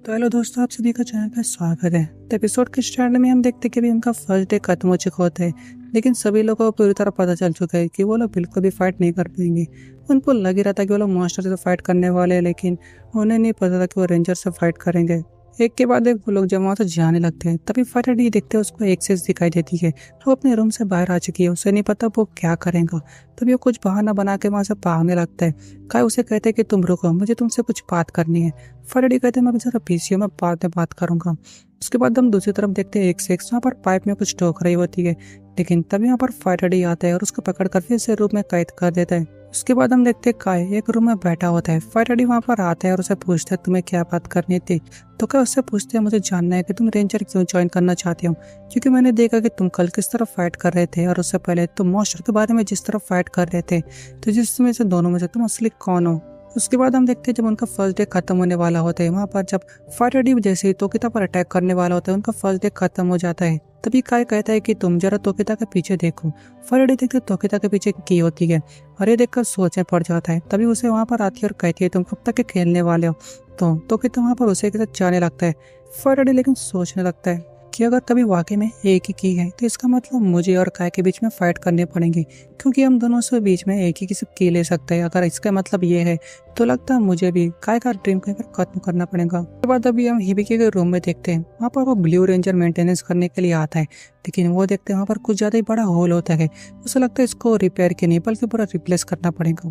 तो हेलो दोस्तों, आप सभी का चैनल पे स्वागत है। तो एपिसोड के स्टार्ट में हम देखते हैं कि अभी उनका फर्स्ट डे खत्म हो चुका होता है, लेकिन सभी लोगों को पूरी तरह पता चल चुका है कि वो लोग बिल्कुल भी फाइट नहीं कर पाएंगे। उनको लग ही रहा था कि वो लोग मॉन्स्टर से फाइट करने वाले हैं, लेकिन उन्हें नहीं पता था कि वो रेंजर से फाइट करेंगे। एक के बाद एक वो लोग जब वहाँ से जाने लगते हैं, तभी फाइटर डी देखते हैं उसको एक्सेस दिखाई देती है। तो वो अपने रूम से बाहर आ चुकी है, उसे नहीं पता वो क्या करेगा। तभी वो कुछ बहाना बना के वहाँ से भागने लगता है। काय उसे कहते हैं कि तुम रुको, मुझे तुमसे कुछ बात करनी है। फाइटर डी कहते हैं मैं जरा बिजी हूँ, मैं बाद में बात करूंगा। उसके बाद हम दूसरी तरफ देखते हैं एक्सेस वहाँ पर पाइप में कुछ ठोक रही होती है, लेकिन तभी वहाँ पर फाइटर डी आता है और उसको पकड़ कर फिर से रूम में कैद कर देता है। उसके बाद हम देखते हैं काय एक रूम में बैठा होता है। फाइटर डी वहाँ पर आता है और उसे पूछता है तुम्हें क्या बात करनी थी। तो क्या उससे पूछते हैं मुझे जानना है कि तुम रेंजर क्यों ज्वाइन करना चाहते हो, क्योंकि मैंने देखा कि तुम कल किस तरह फाइट कर रहे थे और उससे पहले तुम मॉन्स्टर के बारे में जिस तरह फाइट कर रहे थे, तो जिसमें से दोनों में से तुम असली कौन हो। उसके बाद हम देखते हैं जब उनका फर्स्ट डे खत्म होने वाला होता है, वहाँ पर जब फाइटर डी जैसे ही तोकिता पर अटैक करने वाला होता है, उनका फर्स्ट डे खत्म हो जाता है। तभी काय कहता है कि तुम जरा तोकिता के पीछे देखो। फाइटर डी देखते तोकिता के पीछे की होती है और ये देखकर सोच में पड़ जाता है। तभी उसे वहाँ पर आती है और कहती है तुम कब तक के खेलने वाले हो। तो तोकिता वहाँ पर उसे के साथ जाने लगता है। फाइटर डी लेकिन सोचने लगता है कि अगर कभी वाकई में एक ही की है तो इसका मतलब मुझे और काय के बीच में फाइट करनी पड़ेगी, क्योंकि हम दोनों से बीच में एक ही किसी की ले सकते हैं। अगर इसका मतलब ये है तो लगता है मुझे भी काय का ड्रीम कहीं पर खत्म करना पड़ेगा। उसके बाद अभी हम हिबिकी के रूम में देखते हैं, वहाँ पर वो ब्लू रेंजर मेंटेनेंस करने के लिए आता है, लेकिन वो देखते हैं वहाँ पर कुछ ज्यादा ही बड़ा होल होता है। उसे लगता है इसको रिपेयर के नहीं बल्कि पूरा रिप्लेस करना पड़ेगा।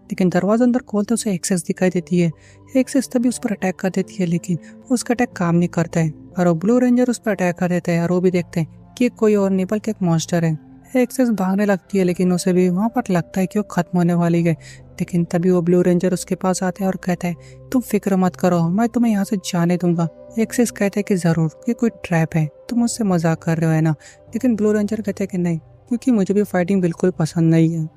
लेकिन दरवाजा अंदर खोलते उसे एक्सेस दिखाई देती है। एक्सेस तभी उस पर अटैक कर देती है, लेकिन उसका अटैक काम नहीं करता है और वो ब्लू रेंजर उस पर अटैक कर देता है और वो भी देखते हैं कि कोई और नहीं बल्कि एक मॉन्स्टर है। एक्सेस भागने लगती है, लेकिन उसे भी वहाँ पर लगता है कि वो खत्म होने वाली है। लेकिन तभी वो ब्लू रेंजर उसके पास आता है और कहता है तुम फिक्र मत करो, मैं तुम्हें यहाँ से जाने दूंगा। एक्सेस कहता है कि जरूर, कि कोई ट्रैप है, तुम मुझसे मजाक कर रहे हो है ना। लेकिन ब्लू रेंजर कहता है कि नहीं, क्योंकि मुझे भी फाइटिंग बिल्कुल पसंद नहीं है,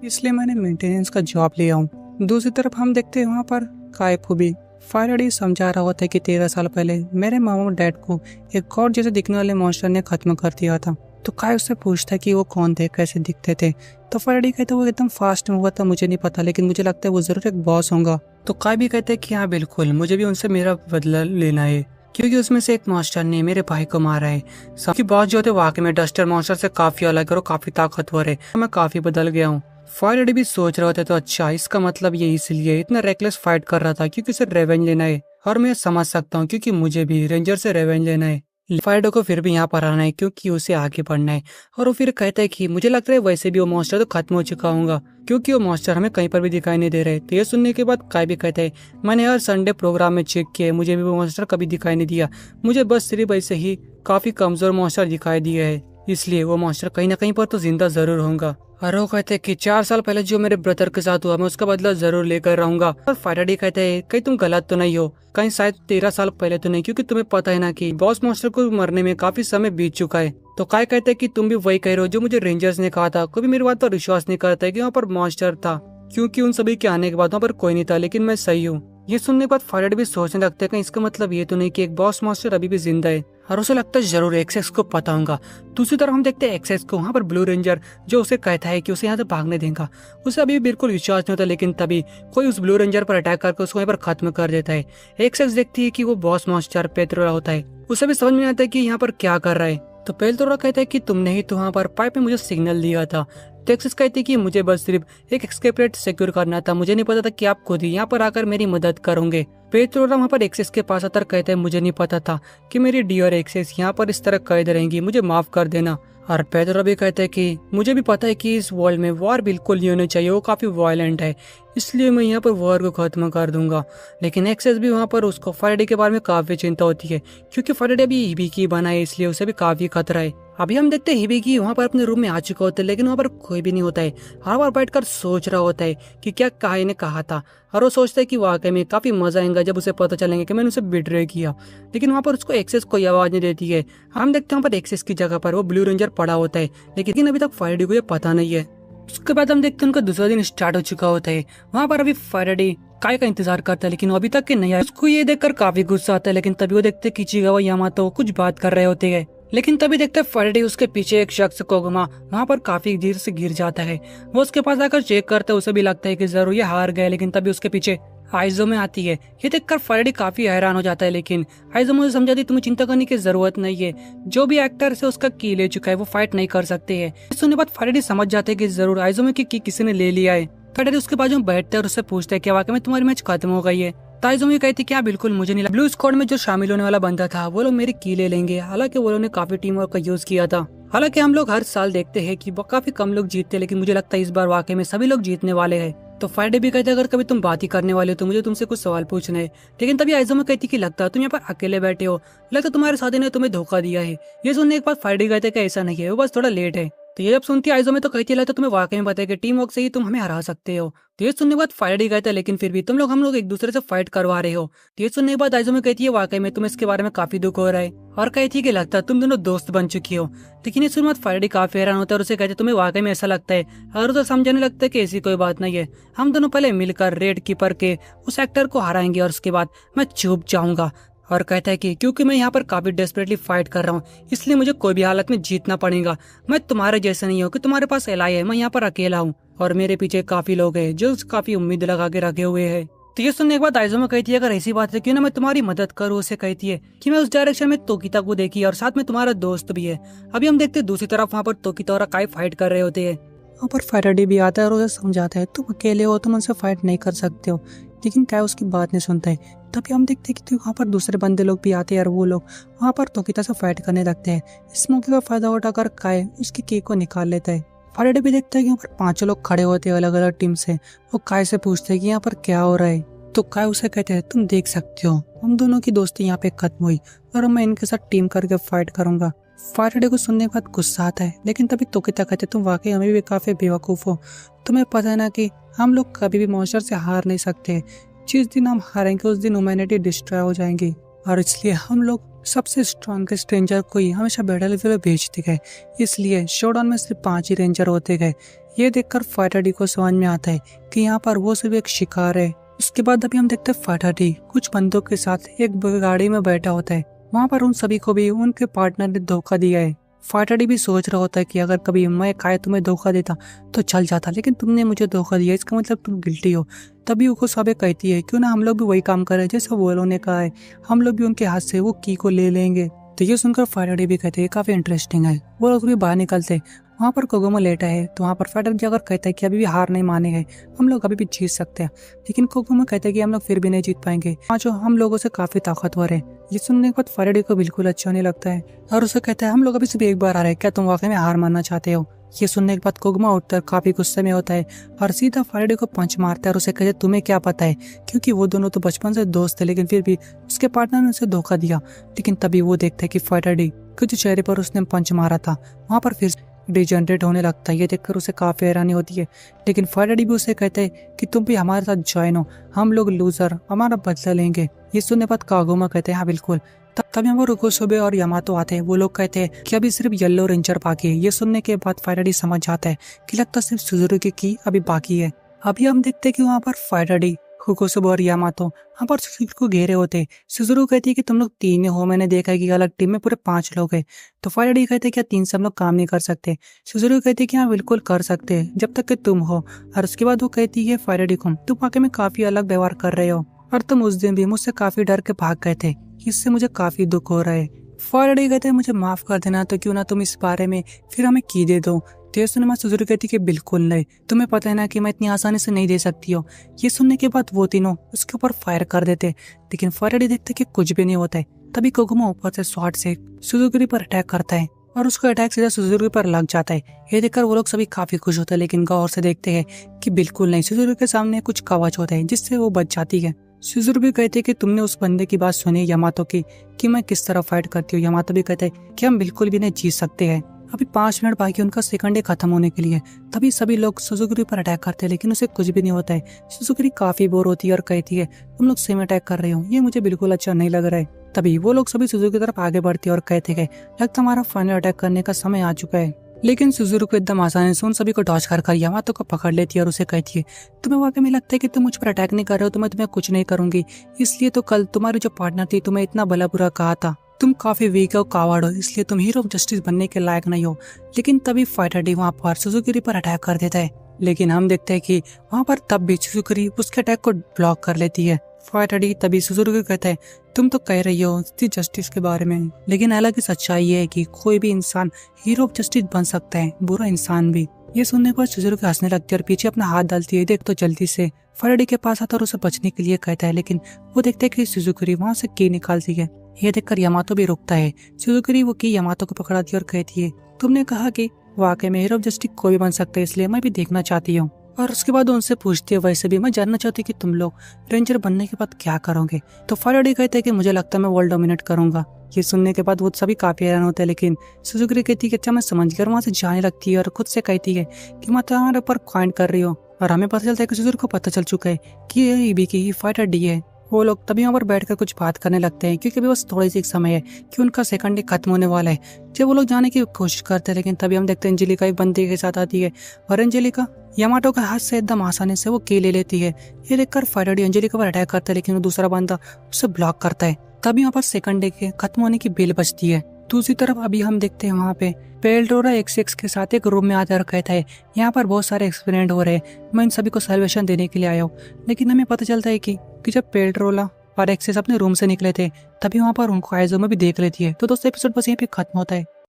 इसलिए मैंने मेंटेनेंस का जॉब लिया हूँ। दूसरी तरफ हम देखते हैं वहाँ पर काय को भी फाइटर डी समझा रहा होता है कि 13 साल पहले मेरे मामा डैड को एक गॉड जैसे दिखने वाले मॉन्स्टर ने खत्म कर दिया था। तो काय उससे पूछता है कि वो कौन थे, कैसे दिखते थे। तो फाइटर डी कहता है वो एकदम फास्ट में हुआ था, मुझे नहीं पता, लेकिन मुझे लगता है वो जरूर एक बॉस होगा। तो काय भी कहते हैं कि हाँ बिल्कुल, मुझे भी उनसे मेरा बदला लेना है, क्योंकि उसमें से एक मॉन्स्टर ने मेरे भाई को मारा है। सबकी बॉस जो थे वाकई में डस्टर मॉन्स्टर से काफी अलग और काफी ताकतवर है। मैं काफी बदल गया हूँ। फाइटर डी भी सोच रहे होते तो अच्छा, इसका मतलब ये इसलिए इतना रेकलेस फाइट कर रहा था क्योंकि उसे रेवेंज लेना है। और मैं समझ सकता हूँ क्योंकि मुझे भी रेंजर से रेवेंज लेना है। फाइटर को फिर भी यहाँ पर आना है क्योंकि उसे आगे बढ़ना है। और वो फिर कहता है कि मुझे लगता है वैसे भी वो मॉन्स्टर तो खत्म हो चुका होगा, क्योंकि वो मॉन्स्टर हमें कहीं पर भी दिखाई नहीं दे रहे। तो ये सुनने के बाद काय भी कहता है मैंने हर संडे प्रोग्राम में चेक किया, मुझे भी वो मॉन्स्टर कभी दिखाई नहीं दिया। मुझे बस सिर्फ ऐसे ही काफी कमजोर मॉन्स्टर दिखाई दिया है, इसलिए वो मॉन्स्टर कहीं ना कहीं पर तो जिंदा जरूर होगा। और वो कहते हैं कि 4 साल पहले जो मेरे ब्रदर के साथ हुआ मैं उसका बदला जरूर लेकर रहूंगा। और फाइटर डी कहते हैं कहीं तुम गलत तो नहीं हो, कहीं शायद 13 साल पहले तो नहीं, क्योंकि तुम्हें पता है ना कि बॉस मॉन्स्टर को मरने में काफी समय बीत चुका है। तो काय कहते हैं कि तुम भी वही कह रहे हो जो मुझे रेंजर्स ने कहा था। कोई भी मेरी बात पर विश्वास नहीं करता है कि वहाँ पर मॉन्स्टर था, क्योंकि उन सभी के आने के बाद वहाँ पर कोई नहीं था, लेकिन मैं सही हूँ। ये सुनने के बाद फाइटर भी सोचने लगते हैं इसका मतलब ये तो नहीं कि एक बॉस मॉन्स्टर अभी भी जिंदा है, और उसे लगता है जरूर एक्सेस को पता होगा। दूसरी तरफ हम देखते हैं एक्सेस को वहाँ पर ब्लू रेंजर जो उसे कहता है कि उसे यहाँ से भागने देगा। उसे अभी बिल्कुल विश्वास नहीं होता, लेकिन तभी कोई उस ब्लू रेंजर पर अटैक करके उसको यहाँ पर खत्म कर देता है। एक्सेस देखती है कि वो बॉस मॉन्स्टर पेट्रोला होता है। उसे भी समझ में आता है कि यहाँ पर क्या कर रहा है। तो पेट्रोला कहता है कि तुमने ही तो वहाँ पर पाइप में मुझे सिग्नल दिया था। तो एक्सेस कहती है कि मुझे बस सिर्फ एक एस्केप रेट सिक्योर करना था, मुझे नहीं पता था कि आप खुद ही यहाँ पर आकर मेरी मदद करोगे। पेट्रोला वहाँ पर एक्सेस के पास आकर कहता है मुझे नहीं पता था कि मेरी डियर एक्सेस यहाँ पर इस तरह कैद रहेंगी, मुझे माफ कर देना। और पेट्रोला भी कहता है कि मुझे भी पता है कि इस वर्ल्ड में वॉर बिल्कुल नहीं होनी चाहिए, वो काफी वायलेंट है, इसलिए मैं यहाँ पर वॉर को खत्म कर दूंगा। लेकिन एक्सेस भी वहाँ पर उसको फाइटर डी के बारे में काफी चिंता होती है, क्योंकि फाइटर डी अभी हिबिकी बना है, इसलिए उसे भी काफी खतरा है। अभी हम देखते हैं हिबिकी वहाँ पर अपने रूम में आ चुका होता है, लेकिन वहाँ पर कोई भी नहीं होता है। हर बार बैठकर सोच रहा होता है कि क्या काय ने कहा था, और वो सोचता है कि वाकई में काफी मजा आएगा जब उसे पता चलेंगे कि मैंने उसे बिट्रे किया। लेकिन वहाँ पर उसको एक्सेस कोई आवाज नहीं देती है। हम देखते हैं वहाँ पर एक्सेस की जगह पर वो ब्लू रेंजर पड़ा होता है, लेकिन अभी तक फाइटर डी को ये पता नहीं है। उसके बाद हम देखते हैं उनका दूसरा दिन स्टार्ट हो चुका होता है। वहाँ पर अभी फाइटर डी काय का इंतजार करता है, लेकिन वो अभी तक के नहीं आया। उसको ये देखकर काफी गुस्सा आता है, लेकिन तभी वो देखते किचिगावा यामातो कुछ बात कर रहे होते हैं। लेकिन तभी देखते हैं फाइटर डी उसके पीछे एक शख्स कोगमा वहाँ पर काफी देर से गिर जाता है। वो उसके पास आकर चेक करते है, उसे भी लगता है कि जरूर ये हार गए, लेकिन तभी उसके पीछे आइजोमे आती है। ये देखकर फैराडे काफी हैरान हो जाता है, लेकिन आइजोमे उसे समझाती तुम्हें चिंता करने की जरूरत नहीं है, जो भी एक्टर से उसका की ले चुका है वो फाइट नहीं कर सकते हैं। सुनने बाद फैराडे समझ जाते हैं कि जरूर आइजोमे की किसी ने ले लिया है। फैराडे उसके बाजू में बैठते हैं और उससे पूछते हैं क्या वाकई में तुम्हारी मैच खत्म हो गई है। आइजोमे कहती क्या बिल्कुल मुझे नहीं लगा। ब्लू स्क्वाड में जो शामिल होने वाला बंदा था वो लोग मेरी की ले लेंगे। हालांकि वो लोगों ने काफी टीम वर्क का यूज किया था। हालांकि हम लोग हर साल देखते हैं कि काफी कम लोग जीतते हैं, लेकिन मुझे लगता है इस बार वाकई में सभी लोग जीतने वाले हैं। तो फैराडे भी कहते अगर कभी तुम बात ही करने वाले हो तो मुझे तुमसे कुछ सवाल पूछना है। लेकिन तभी आइजोमे कहती कि लगता है तुम यहाँ पर अकेले बैठे हो, लगता तुम्हारे साथी ने तुम्हें धोखा दिया है। ये सुनने के बाद फैराडे कहते कि ऐसा नहीं है, वो बस थोड़ा लेट है। तो ये जब सुनती आइजोमे तो कहती लगता तुम्हें वाकई में पता है कि टीम वर्क से ही तुम हमें हरा सकते हो। तो ये सुनने के बाद फैराडे कहता है लेकिन फिर भी हम लोग एक दूसरे से फाइट करवा रहे हो। तो ये सुनने के बाद आइजोमे कहती है वाकई में तुम्हें इसके बारे में काफी दुख हो रहा है, और कहती है कि लगता है तुम दोनों दोस्त बन चुकी हो। लेकिन ये सुनने के बाद फैराडे काफी हैरान होता है और उसे कहते तुम्हें वाकई में ऐसा लगता है, और उसे समझाने लगता है कि ऐसी कोई बात नहीं है, हम दोनों पहले मिलकर रेड कीपर के उस एक्टर को हराएंगे और उसके बाद मैं चुप जाऊंगा। और कहता है कि क्योंकि मैं यहाँ पर काफी डेस्परेटली फाइट कर रहा हूँ, इसलिए मुझे कोई भी हालत में जीतना पड़ेगा। मैं तुम्हारे जैसे नहीं हूँ कि तुम्हारे पास एलाई है, मैं यहाँ पर अकेला हूँ और मेरे पीछे काफी लोग हैं जो काफी उम्मीद लगा के रखे हुए हैं। तो ये सुनने के बाद आइजोमे कहती है अगर ऐसी बात है क्यों ना मैं तुम्हारी मदद करूँ। उसे कहती है कि मैं उस डायरेक्शन में तोकिता को देखी और साथ में तुम्हारा दोस्त भी है। अभी हम देखते दूसरी तरफ वहाँ पर तोकिता और अकाई फाइट कर रहे होते हैं। वहाँ पर फैराडे भी आता है और उसे समझाता है तुम अकेले हो, तुम उनसे फाइट नहीं कर सकते हो। लेकिन काय उसकी बात नहीं सुनता है। तभी हम देखते हैं कि वहाँ पर दूसरे बंदे लोग भी आते हैं और वो लोग वहाँ पर तोकिता से फाइट करने लगते हैं। इस मौके का फायदा उठाकर काय उसकी केक को निकाल लेता है। फैराडे भी देखता है कि यहाँ पर 5 लोग खड़े होते हैं अलग अलग टीम से। वो काय से पूछते हैं कि यहाँ पर क्या हो रहा है। तो काय उसे कहते हैं तुम देख सकते हो हम दोनों की दोस्ती यहाँ पे खत्म हुई और मैं इनके साथ टीम करके फाइट करूंगा। फैराडे को सुनने के बाद गुस्सा आता है, लेकिन तभी तोकिता कहते तुम वाकई हमें भी काफी बेवकूफ हो। तुम्हें पता है ना कि हम लोग कभी भी मॉन्स्टर से हार नहीं सकते। जिस दिन हम हारेंगे उस दिन ह्यूमैनिटी डिस्ट्रॉय हो जाएंगी, और इसलिए हम लोग सबसे स्ट्रॉन्गेस्ट रेंजर को ही हमेशा बैटल फील्ड में भेजते गए। इसलिए शोडाउन में सिर्फ 5 ही रेंजर होते गए। ये देखकर फैराडे को समझ में आता है कि यहाँ पर वो सिर्फ एक शिकार है। उसके बाद अभी हम देखते हैं फैराडे कुछ बंदों के साथ एक गाड़ी में बैठा होता है। वहाँ पर उन सभी को भी उनके पार्टनर ने धोखा दिया है। फैराडे भी सोच रहा होता है कि अगर कभी मैं काय तुम्हें धोखा देता तो चल जाता, लेकिन तुमने मुझे धोखा दिया, इसका मतलब तुम गिल्टी हो। तभी वो सबे कहती है क्यों ना हम लोग भी वही काम करें जैसे वो लोगों ने कहा है, हम लोग भी उनके हाथ से वो की को ले लेंगे। तो ये सुनकर फैराडे भी कहते हैं काफी इंटरेस्टिंग है। वो लोग भी बाहर निकलते वहाँ पर कोगोमो लेटा है। तो वहाँ पर फैराडे अगर कहता है कि अभी भी हार नहीं मानेंगे, हम लोग अभी भी जीत सकते हैं, लेकिन कोगोमो कहता है कि हम लोग फिर भी नहीं जीत पाएंगे, जो हम लोगों से काफी ताकतवर है। ये सुनने के बाद फैराडे को बिल्कुल अच्छा नहीं लगता है और उसे कहता है हम लोग अभी सिर्फ एक बार आ रहे हैं, क्या तुम वाकई में हार मानना चाहते हो। ये सुनने के बाद कोगोमो उठकर काफी गुस्से में होता है और सीधा फैराडे को पंच मारता है और उसे कहते तुम्हें क्या पता है, क्योंकि वो दोनों तो बचपन से दोस्त थे, लेकिन फिर भी उसके पार्टनर ने उसे धोखा दिया। लेकिन तभी वो देखता है कि फैराडे के जो चेहरे पर उसने पंच मारा था वहाँ पर फिर डिजेनरेट होने लगता है। ये देखकर उसे काफी हैरानी होती है, लेकिन फैराडे भी उसे कहते हैं कि तुम भी हमारे साथ ज्वाइन हो, हम लोग लूजर हमारा बदला लेंगे। ये सुनने बाद कागोमा कहते हैं हाँ बिल्कुल। तभी हम रुकोसुबे और यामातो आते हैं। वो लोग कहते हैं कि अभी सिर्फ येलो रेंजर बाकी है। ये सुनने के बाद फैराडे समझ जाता है कि लगता सिर्फ सुजुकी की अभी बाकी है। अभी हम देखते हैं कि वहाँ पर फैराडे, रुकोसुबे और यामातो वहाँ पर सुजुकी को घेरे होते हैं। सुजुकी कहती है कि तुम लोग 3 हो, मैंने देखा है कि अलग टीम में पूरे 5 लोग हैं। तो फैराडे कहते हैं क्या 3 से हम लोग काम नहीं कर सकते। सुजुकी कहती है कि हाँ बिल्कुल कर सकते हैं जब तक कि तुम हो। और उसके बाद वो कहती है फैराडे को तुम वाकई में काफी अलग व्यवहार कर रहे हो और तुम उस दिन भी मुझसे काफी डर के भाग गए थे, इससे मुझे काफी दुख हो रहा है। फैराडे कहते हैं मुझे माफ कर देना, तो क्यों ना तुम इस बारे में फिर हमें की दे दो। तो ये सुनने में सुजुकी कहती कि बिल्कुल नहीं, तुम्हें पता है ना कि मैं इतनी आसानी से नहीं दे सकती हो। ये सुनने के बाद वो तीनों उसके ऊपर फायर कर देते, लेकिन फैराडे देखते कि कुछ भी नहीं होता है। तभी कोगोमो ऊपर से शॉट से सुजुकी पर अटैक करता है और उसका अटैक सीधा सुजुकी पर लग जाता है। ये देखकर वो लोग सभी काफी खुश होते हैं, लेकिन गौर से देखते हैं कि बिल्कुल नहीं, सुजुकी के सामने कुछ कवच होता है जिससे वो बच जाती है। सुजुकी भी कहते हैं कि तुमने उस बंदे की बात सुनी यामातो की कि मैं किस तरह फाइट करती हूँ। यामातो भी कहते हैं कि हम बिल्कुल भी नहीं जीत सकते हैं, अभी 5 मिनट बाकी उनका सेकंड डे खत्म होने के लिए। तभी सभी लोग सुजुकी पर अटैक करते हैं, लेकिन उसे कुछ भी नहीं होता है। सुजुकी काफी बोर होती है और कहती है तुम लोग सेम अटैक कर रहे हो, ये मुझे बिल्कुल अच्छा नहीं लग रहा है। तभी वो लोग सभी सुजुकी की तरफ आगे बढ़ते हैं और कहते हैं लगता हमारा फाइनल अटैक करने का समय आ चुका है। लेकिन सुजुकी को एकदम आसानी से उन सभी को डॉज कर यामातो को पकड़ लेती है और उसे कहती है तुम्हें वाकई में लगता है कि तुम मुझ पर अटैक नहीं कर रहे हो, तो मैं तुम्हें कुछ नहीं करूंगी। इसलिए तो कल तुम्हारी जो पार्टनर थी तुम्हें इतना भला बुरा कहा था, तुम काफी वीक हो, कावर्ड हो, इसलिए तुम हीरो ऑफ जस्टिस बनने के लायक नहीं हो। लेकिन तभी फैराडे वहाँ पर सुजुकी पर अटैक कर देता है लेकिन हम देखते हैं कि वहाँ पर तब भी सुजुकी उसके अटैक को ब्लॉक कर लेती है। फाइट रेडी तभी सुजुकी कहता है तुम तो कह रही हो जस्टिस के बारे में, लेकिन हालांकि सच्चाई ये है कि कोई भी इंसान हीरो ऑफ जस्टिस बन सकता है, बुरा इंसान भी। ये सुनने पर सुजुकी हंसने लगती है और पीछे अपना हाथ डालती है। देख तो जल्दी से फाइट के पास आता और उसे बचने के लिए कहता है, लेकिन वो देखते है कि सुजुकी वहाँ से की निकालती है। ये देखकर यामातो भी रुकता है। सुजुकी वो की यामातो को पकड़ाती है और कहती है तुमने कहा कि वाकई में हीरो ऑफ जस्टिस कोई भी बन सकता है, इसलिए मैं भी देखना चाहती हूँ। और उसके बाद उनसे पूछती है वैसे भी मैं जानना चाहती कि तुम लोग रेंजर बनने के बाद क्या करोगे। तो फाइट कहते हैं कि मुझे लगता है मैं वर्ल्ड डोमिनेट करूंगा। ये सुनने के बाद वो सभी काफी हैरान होते हैं, लेकिन सुजुकी कहती है कि अच्छा मैं समझ गया। वहाँ से जाने लगती है और खुद से कहती है कि मैं तुम्हारे ऊपर क्वाइंट कर रही हूँ। और हमें पता चलता है कि सुजुकी को पता चल चुका है कि ये ईबी की फाइटर डी है। वो लोग तभी वहाँ पर बैठकर कुछ बात करने लगते हैं, क्योंकि अभी बस थोड़ी सी समय है कि उनका सेकंड डे खत्म होने वाला है। जब वो लोग जाने की कोशिश करते हैं, लेकिन तभी हम देखते हैं एंजेलिका एक बंदी के साथ आती है और एंजेलिका यामाटो का हाथ से एकदम आसानी से वो की ले लेती है। ये देखकर फाइटर एंजेलिका पर अटैक करता है, लेकिन वो दूसरा बंदा उसे ब्लॉक करता है। तभी वहाँ पर सेकंड डे के खत्म होने की बेल बजती है। दूसरी तरफ अभी हम देखते हैं वहाँ पे पेल्ट्रोरा एक्स के साथ एक रूम में आकर कहता है यहाँ पर बहुत सारे एक्सपेरिमेंट हो रहे हैं, मैं इन सभी को सॉल्यूशन देने के लिए आया हूँ। लेकिन हमें पता चलता है कि जब पेल्ट्रोला और एक्सेस अपने रूम से निकले थे तभी वहाँ पर उनको आइजो में भी देख लेती है। तो दोस्तों एपिसोड बस यहीं पे खत्म होता है।